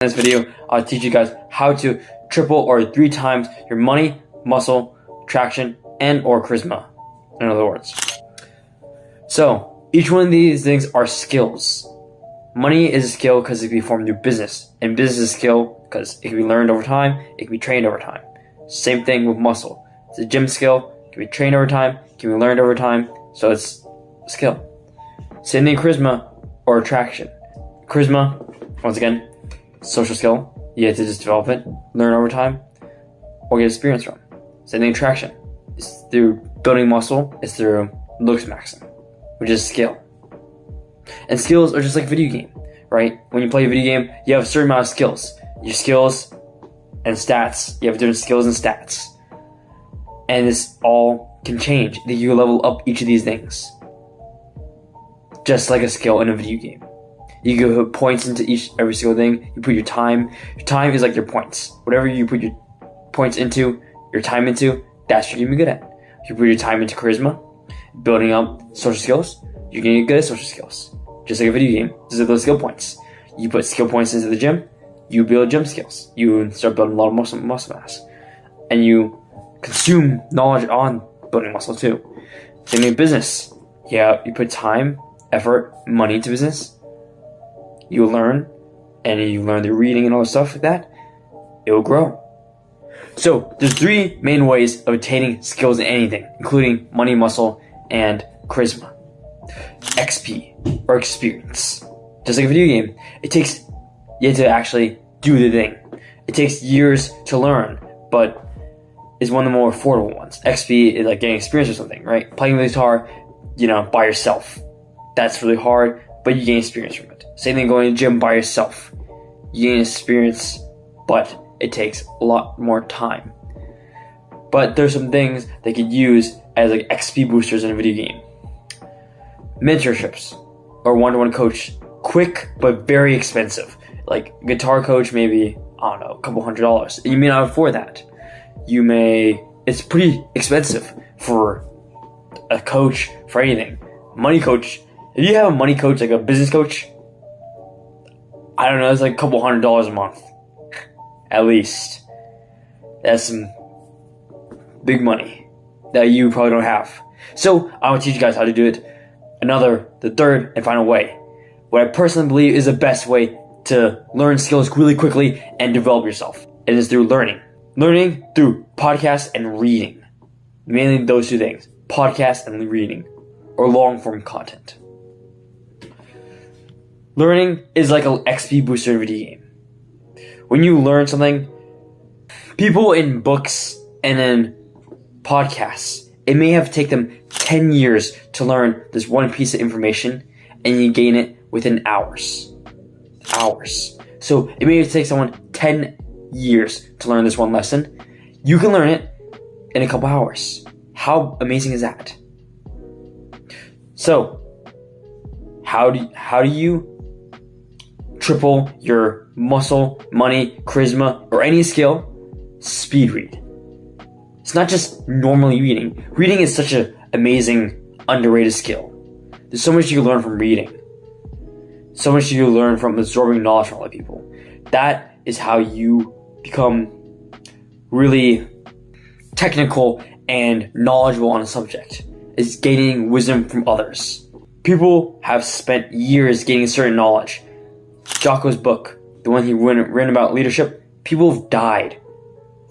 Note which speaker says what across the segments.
Speaker 1: In this video, I'll teach you guys how to triple or 3 times your money, muscle, traction, and or charisma, in other words. So, each one of these things are skills. Money is a skill because it can be formed through business, and business is a skill because it can be learned over time, it can be trained over time. Same thing with muscle. It's a gym skill, it can be trained over time, it can be learned over time, so it's a skill. Same thing charisma or attraction. Charisma, once again, social skill. You have to just develop it, learn over time, or get experience from. Same thing attraction. It's through building muscle, it's through looks maxing, which is skill. And skills are just like a video game, right? When you play a video game, you have a certain amount of skills. Your skills and stats, you have different skills and stats. And this all can change. You level up each of these things. Just like a skill in a video game. You can put points into every single thing. You put your time. Your time is like your points. Whatever you put your points into, your time into, that's what you're gonna be good at. If you put your time into charisma, building up social skills, you're gonna get good at social skills. Just like a video game, these are those skill points. You put skill points into the gym, you build gym skills. You start building a lot of muscle mass. And you consume knowledge on building muscle too. Same thing in business. Yeah, you put time, effort, money into business. You learn, and you learn the reading and all the stuff like that, it will grow. So, there's 3 main ways of attaining skills in anything, including money, muscle, and charisma. XP, or experience. Just like a video game, you have to actually do the thing. It takes years to learn, but it's one of the more affordable ones. XP is like getting experience or something, right? Playing the guitar, by yourself. That's really hard, but you gain experience from it. Same thing going to the gym by yourself. You gain experience, but it takes a lot more time. But there's some things they could use as like XP boosters in a video game. Mentorships, or one-to-one coach. Quick, but very expensive. Like guitar coach, maybe, I don't know, a couple $100. And you may not afford that. It's pretty expensive for a coach, for anything. Money coach, if you have a money coach, like a business coach, I don't know, it's like a couple $100 a month. At least. That's some big money that you probably don't have. So, I'm going to teach you guys how to do it. The third and final way. What I personally believe is the best way to learn skills really quickly and develop yourself. It is through learning. Learning through podcasts and reading. Mainly those 2 things. Podcasts and reading. Or long-form content. Learning is like an XP booster in a video game. When you learn something, people in books and in podcasts, it may have taken them 10 years to learn this one piece of information, and you gain it within hours. So it may take someone 10 years to learn this one lesson. You can learn it in a couple hours. How amazing is that? So, how do you triple your muscle, money, charisma, or any skill? Speed read. It's not just normally reading. Reading is such an amazing, underrated skill. There's so much you can learn from reading. So much you can learn from absorbing knowledge from other people. That is how you become really technical and knowledgeable on a subject. Is gaining wisdom from others. People have spent years gaining certain knowledge. Jocko's book, the one he written about leadership, people have died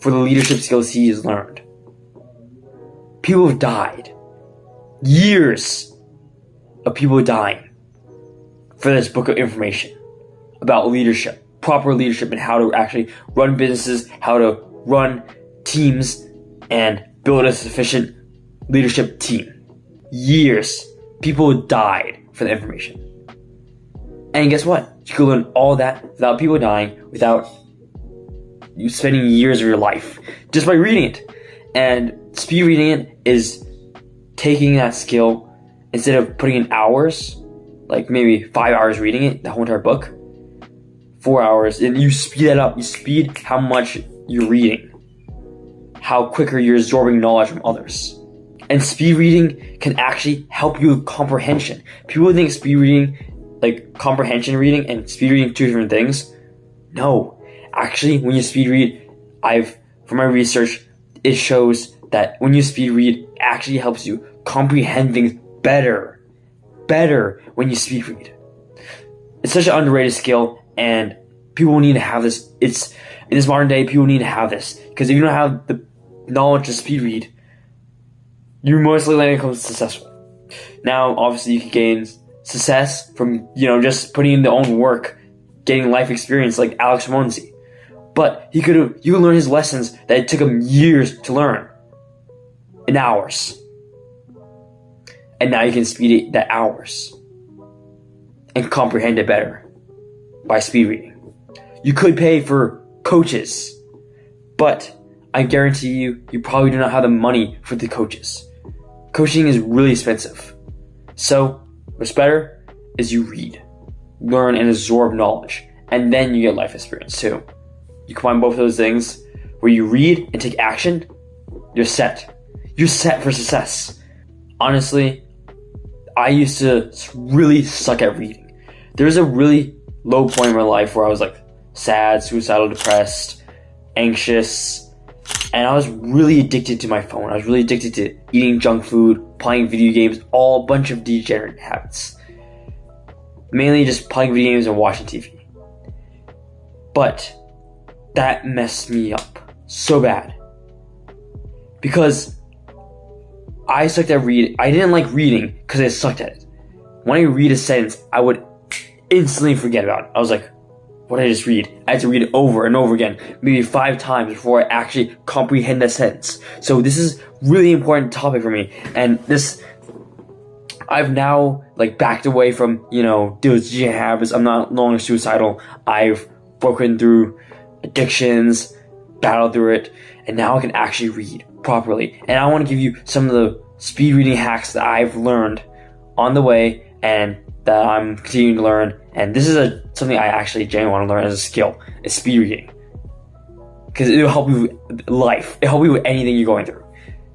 Speaker 1: for the leadership skills he has learned. People have died. Years of people dying for this book of information about leadership, proper leadership, and how to actually run businesses, how to run teams, and build a sufficient leadership team. Years. People died for the information. And guess what? You can learn all that without people dying, without you spending years of your life, just by reading it. And speed reading it is taking that skill, instead of putting in hours, like maybe 5 hours reading it, the whole entire book, 4 hours, and you speed that up. You speed how much you're reading, how quicker you're absorbing knowledge from others. And speed reading can actually help you with comprehension. People think speed reading, like comprehension reading and speed reading, 2 different things. No. Actually, when you speed read, from my research, it shows that when you speed read, it actually helps you comprehend things better when you speed read. It's such an underrated skill, and people need to have this. It's in this modern day, people need to have this, because if you don't have the knowledge to speed read, you're most likely going to become successful. Now, obviously, you can gain success from just putting in the own work, getting life experience like Alex Ramonzi. But you could learn his lessons that it took him years to learn in hours. And now you can speed it that hours and comprehend it better by speed reading. You could pay for coaches, but I guarantee you probably do not have the money for the coaches. Coaching is really expensive. So what's better is you read, learn, and absorb knowledge, and then you get life experience too. You combine both of those things where you read and take action, you're set. You're set for success. Honestly, I used to really suck at reading. There was a really low point in my life where I was like sad, suicidal, depressed, anxious, and I was really addicted to my phone. I was really addicted to eating junk food, playing video games, all a bunch of degenerate habits. Mainly just playing video games and watching TV. But that messed me up so bad. Because I sucked at reading. I didn't like reading because I sucked at it. When I read a sentence, I would instantly forget about it. I was like, what did I just read? I had to read it over and over again, maybe 5 times before I actually comprehend that sentence. So this is really important topic for me. And this, I've now backed away from, those habits. I'm not no longer suicidal. I've broken through addictions, battled through it, and now I can actually read properly. And I want to give you some of the speed reading hacks that I've learned on the way and that I'm continuing to learn. And this is something I actually genuinely want to learn as a skill, is speed reading. Because it'll help you with life. It'll help you with anything you're going through.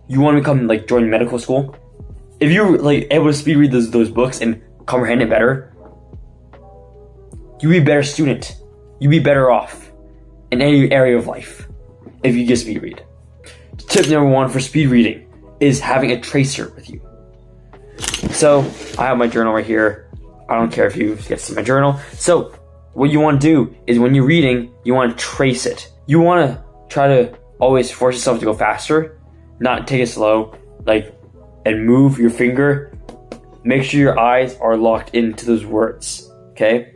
Speaker 1: You want to become join medical school? If you're able to speed read those books and comprehend it better, you'll be a better student. You'll be better off in any area of life if you get speed read. Tip number 1 for speed reading is having a tracer with you. So I have my journal right here. I don't care if you get to see my journal. So what you want to do is when you're reading, you want to trace it. You want to try to always force yourself to go faster, not take it slow, and move your finger. Make sure your eyes are locked into those words, okay?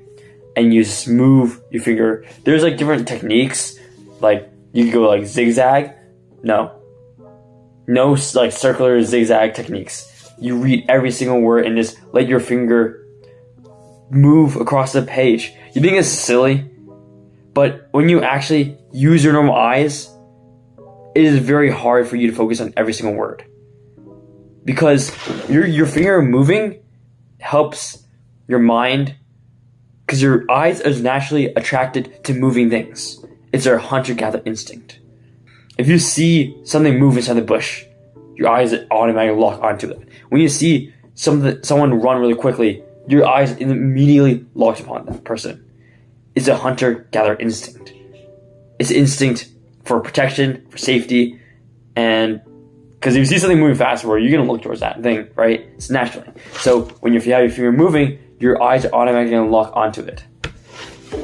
Speaker 1: And you just move your finger. There's different techniques. You can go zigzag. No circular zigzag techniques. You read every single word and just let your finger move across the page. You think it's silly, but when you actually use your normal eyes, it is very hard for you to focus on every single word. Because your finger moving helps your mind, because your eyes are naturally attracted to moving things. It's our hunter-gatherer instinct. If you see something move inside the bush, your eyes automatically lock onto it. When you see someone run really quickly, your eyes immediately locked upon that person. It's a hunter-gatherer instinct. It's instinct for protection, for safety, and because if you see something moving fast, you're going to look towards that thing, right? It's naturally. So when you have your finger moving, your eyes are automatically going to lock onto it,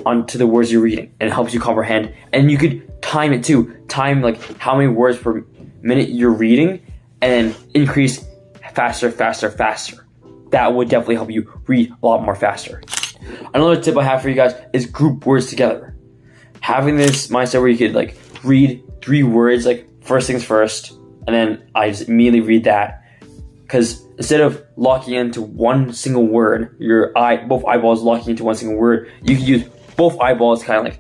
Speaker 1: onto the words you're reading, and it helps you comprehend. And you could time it too. Time how many words per minute you're reading, and then increase faster. That would definitely help you read a lot more faster. Another tip I have for you guys is group words together. Having this mindset where you could read 3 words, first things first, and then I just immediately read that. Because instead of locking into one single word, both eyeballs locking into one single word, you can use both eyeballs kind of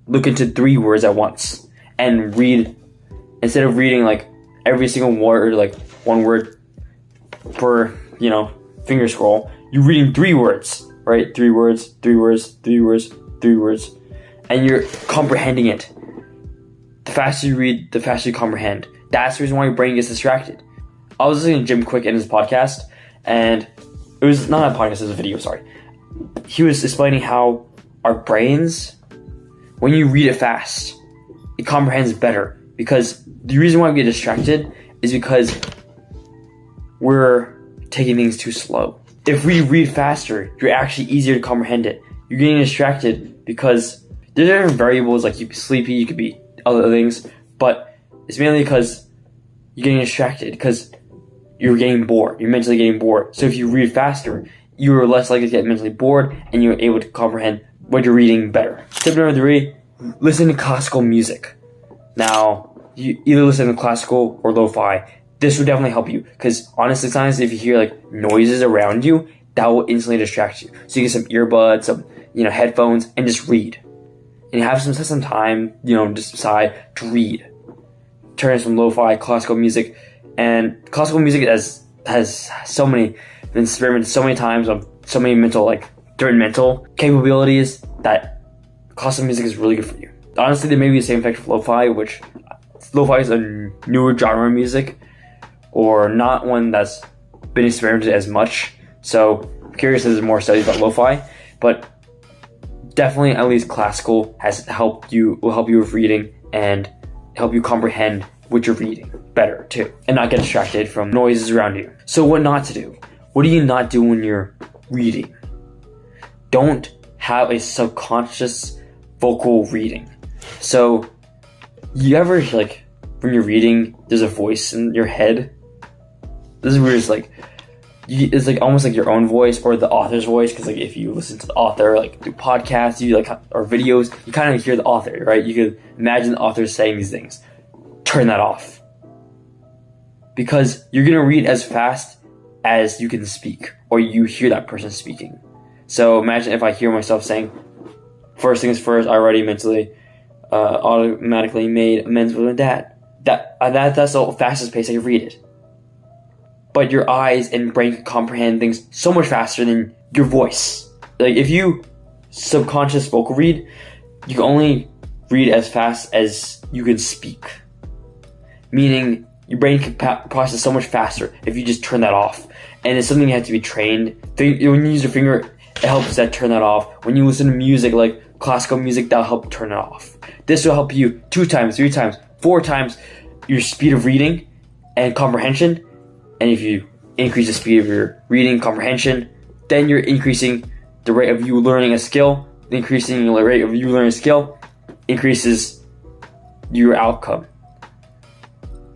Speaker 1: look into 3 words at once and read. Instead of reading every single word, one word per finger scroll, you're reading 3 words, right? 3 words, and you're comprehending it. The faster you read, the faster you comprehend. That's the reason why your brain gets distracted. I was listening to Jim Quick in his podcast, and it was not a podcast, it was a video, sorry. He was explaining how our brains, when you read it fast, it comprehends better. Because the reason why we get distracted is because we're taking things too slow. If we read faster, you're actually easier to comprehend it. You're getting distracted because there's different variables, like you could be sleepy, you could be other things, but it's mainly because you're getting distracted because you're getting bored. You're mentally getting bored. So if you read faster, you're less likely to get mentally bored and you're able to comprehend what you're reading better. Tip number 3, listen to classical music. Now, you either listen to classical or lo-fi. This would definitely help you because honestly, sometimes if you hear like noises around you, that will instantly distract you. So you get some earbuds, some headphones, and just read. And have some time, just decide to read. Turn on some lo-fi classical music, and classical music has been experimented so many times on so many different mental capabilities that classical music is really good for you. Honestly, there may be the same effect for lo-fi, which lo-fi is a newer genre of music, or not one that's been experimented as much. So I'm curious if there's more studies about lo-fi, but definitely at least classical will help you with reading and help you comprehend what you're reading better too, and not get distracted from noises around you. So what not to do? What do you not do when you're reading? Don't have a subconscious vocal reading. So you ever when you're reading, there's a voice in your head? This is weird. It's almost like your own voice or the author's voice, because if you listen to the author through podcasts, or videos, you kind of hear the author, right? You could imagine the author saying these things. Turn that off, because you're gonna read as fast as you can speak, or you hear that person speaking. So imagine if I hear myself saying, "First things first," I already mentally automatically made amends with my dad. That's the fastest pace I can read it. But your eyes and brain can comprehend things so much faster than your voice. If you subconscious vocal read, you can only read as fast as you can speak. Meaning your brain can process so much faster if you just turn that off. And it's something you have to be trained. When you use your finger, it helps that turn that off. When you listen to music, like classical music, that'll help turn it off. This will help you 2 times, 3 times, 4 times your speed of reading and comprehension. And if you increase the speed of your reading comprehension, then you're increasing the rate of you learning a skill. Increasing the rate of you learning a skill increases your outcome.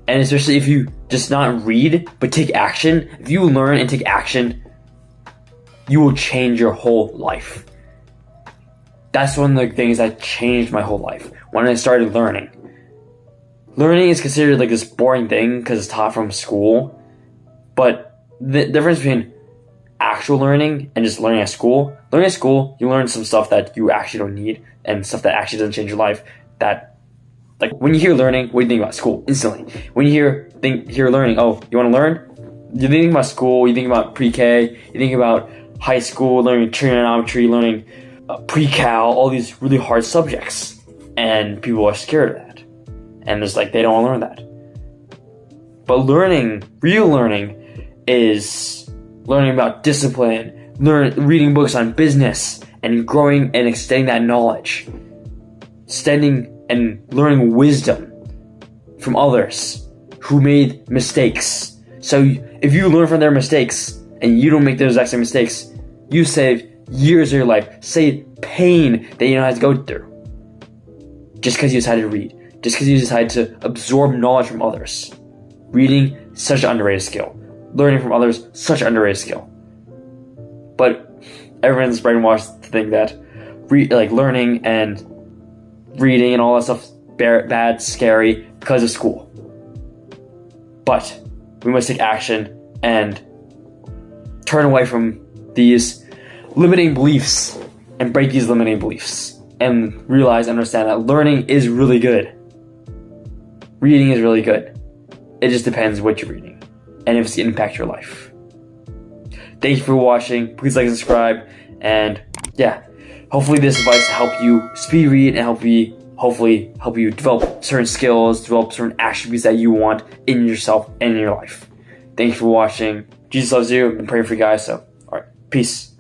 Speaker 1: And especially if you just not read, but take action. If you learn and take action, you will change your whole life. That's one of the things that changed my whole life when I started learning. Learning is considered this boring thing because it's taught from school. But the difference between actual learning and just learning at school, you learn some stuff that you actually don't need and stuff that actually doesn't change your life. That, when you hear learning, what do you think about school? Instantly. When you hear learning, oh, you want to learn? You think about school, you think about pre-K, you think about high school, learning trigonometry, learning pre-cal, all these really hard subjects. And people are scared of that. And they don't want to learn that. But real learning, is learning about discipline, reading books on business, and growing and extending that knowledge. Extending and learning wisdom from others who made mistakes. So if you learn from their mistakes and you don't make those exact same mistakes, you save years of your life, save pain that you don't have to go through. Just because you decided to read. Just because you decided to absorb knowledge from others. Reading, such an underrated skill. Learning from others, such an underrated skill. But everyone's brainwashed to think that learning and reading and all that stuff bad, scary because of school. But we must take action and turn away from these limiting beliefs and break these limiting beliefs and realize and understand that learning is really good. Reading is really good. It just depends what you're reading and if it's going to impact your life. Thank you for watching. Please like and subscribe. And yeah, hopefully this advice will help you speed read and hopefully help you develop certain skills, develop certain attributes that you want in yourself and in your life. Thank you for watching. Jesus loves you. I'm praying for you guys. So, all right, peace.